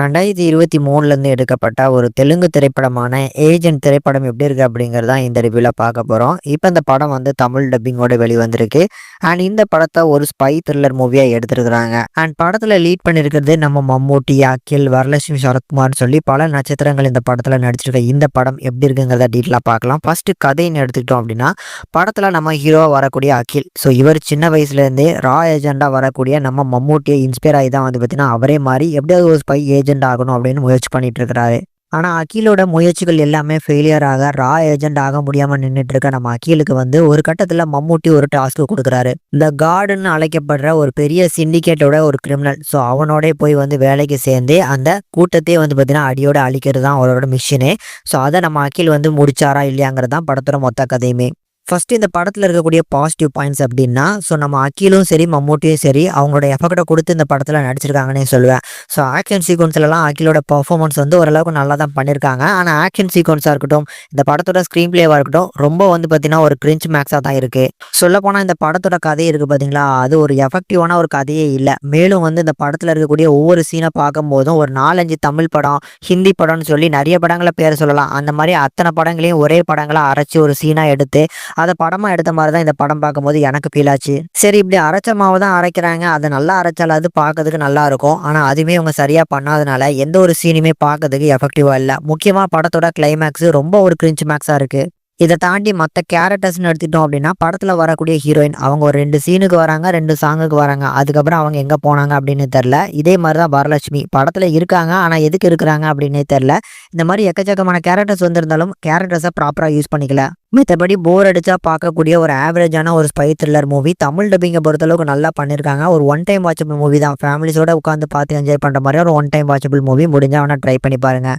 2023லேருந்து எடுக்கப்பட்ட ஒரு தெலுங்கு திரைப்படமான ஏஜென்ட் திரைப்படம் எப்படி இருக்கு அப்படிங்கிறதா இந்த ரிவ்யூல பார்க்க போகிறோம். இப்போ இந்த படம் வந்து தமிழ் டப்பிங்கோட வெளிவந்திருக்கு. அண்ட் இந்த படத்தை ஒரு ஸ்பை த்ரில்லர் மூவியாக எடுத்திருக்கிறாங்க. அண்ட் படத்தில் லீட் பண்ணியிருக்கிறது நம்ம மம்மூட்டி, அகில், வரலட்சுமி சரத்குமார்னு சொல்லி பல நட்சத்திரங்கள் இந்த படத்தில் நடிச்சிருக்க இந்த படம் எப்படி இருக்குங்கிறத டீட்டெயிலாக பார்க்கலாம். ஃபர்ஸ்ட் கதைன்னு எடுத்துக்கிட்டோம் அப்படின்னா, படத்தில் நம்ம ஹீரோவாக வரக்கூடிய அகில். ஸோ இவர் சின்ன வயசுலேருந்தே ரா ஏஜெண்டாக வரக்கூடிய நம்ம மம்மூட்டியை இன்ஸ்பயர் ஆகி தான் வந்து பார்த்தீங்கன்னா அவரே மாதிரி எப்படியாவது ஒரு ஸ்பை ஏஜென்ட் ஆகணும் அப்படின்னு முயற்சி பண்ணிட்டு இருக்கிறாரு. ஆனா அகிலோட முயற்சிகள் எல்லாமே ஃபெயிலியர் ஆக ரா ஏஜென்ட் ஆக முடியாம நின்றுட்டு இருக்க நம்ம அகிலுக்கு வந்து ஒரு கட்டத்துல மம்மூட்டி ஒரு டாஸ்க் கொடுக்குறாரு. இந்த கார்டுன்னு அழைக்கப்படுற ஒரு பெரிய சிண்டிகேட்டோட ஒரு கிரிமினல். ஸோ அவனோட போய் வந்து வேலைக்கு சேர்ந்து அந்த கூட்டத்தையே வந்து பார்த்தீங்கன்னா அடியோட அழிக்கிறது தான் அவரோட மிஷினே. ஸோ அதை நம்ம அகில் வந்து முடிச்சாரா இல்லையாங்கிறது தான் படத்தோட மொத்த கதையுமே. ஃபர்ஸ்ட் இந்த படத்தில் இருக்கக்கூடிய பாசிட்டிவ் பாயிண்ட்ஸ் அப்படின்னா, ஸோ நம்ம அகிலும் சரி மம்மூட்டியும் சரி அவங்களோட எஃபெக்டை கொடுத்து இந்த படத்தில் நடிச்சிருக்காங்கன்னே சொல்லுவேன். ஸோ ஆக்ஷன் சீக்வன்ஸ்லலாம் அகிலோட பர்ஃபார்மன்ஸ் வந்து ஓரளவுக்கு நல்லா தான் பண்ணியிருக்காங்க. ஆனால் ஆக்ஷன் சீக்வன்ஸாக இருக்கட்டும், இந்த படத்தோட ஸ்க்ரீன் பிளேவாக இருக்கட்டும், ரொம்ப வந்து பார்த்தீங்கன்னா ஒரு கிரிஞ்ச் மேக்ஸாக தான் இருக்குது. சொல்லப்போனால் இந்த படத்தோட கதை இருக்குது பார்த்தீங்களா, அது ஒரு எஃபெக்டிவான ஒரு கதையே இல்லை. மேலும் வந்து இந்த படத்தில் இருக்கக்கூடிய ஒவ்வொரு சீனை பார்க்கும்போதும் ஒரு 4-5 தமிழ் படம், ஹிந்தி படம்னு சொல்லி நிறைய படங்களை பேர் சொல்லலாம். அந்த மாதிரி அத்தனை படங்களையும் ஒரே படங்களை அரைச்சி ஒரு சீனாக எடுத்து அதை படமா எடுத்த மாதிரி தான் இந்த படம் பார்க்கும்போது எனக்கு ஃபீல் ஆச்சு. சரி, இப்படி அரைச்ச மாவு தான் அரைக்கிறாங்க, அதை நல்லா அரைச்சாலும் அது பார்க்கறதுக்கு நல்லா இருக்கும். ஆனால் அதுவுமே அவங்க சரியா பண்ணாதனால எந்த ஒரு சீனுமே பார்க்கறதுக்கு எஃபெக்டிவா இல்லை. முக்கியமா படத்தோட கிளைமேக்ஸ் ரொம்ப ஒரு கிரிஞ்ச் மேக்ஸா இருக்கு. இதை தாண்டி மற்ற கேரக்டர்ஸ்னு எடுத்துட்டோம் அப்படின்னா, படத்தில் வரக்கூடிய ஹீரோயின் அவங்க ஒரு 2 சீனுக்கு வராங்க, 2 சாங்குக்கு வராங்க. அதுக்கப்புறம் அவங்க எங்கே போனாங்க அப்படின்னு தெரில. இதே மாதிரி தான் வரலட்சுமி படத்தில் இருக்காங்க, ஆனால் எதுக்கு இருக்கிறாங்க அப்படின்னே தெரில. இந்த மாதிரி எக்கச்சக்கமான கேரக்டர்ஸ் வந்திருந்தாலும் கேரக்டர்ஸை ப்ராப்பராக யூஸ் பண்ணிக்கல. மற்றபடி போர் அடிச்சா பார்க்கக்கூடிய ஒரு ஆவரேஜான ஒரு ஸ்பை த்ரில்லர் மூவி. தமிழ் டப்பிங்கை பொறுத்தளவுக்கு நல்லா பண்ணியிருக்காங்க. ஒரு ஒன் டைம் வாட்சபிள் மூவி தான். ஃபேமிலிஸோட உட்காந்து பார்த்து என்ஜாய் பண்ணுற மாதிரி ஒரு ஒன் டைம் வாட்சபிள் மூவி. முடிஞ்சா வேணா ட்ரை பண்ணி பாருங்க.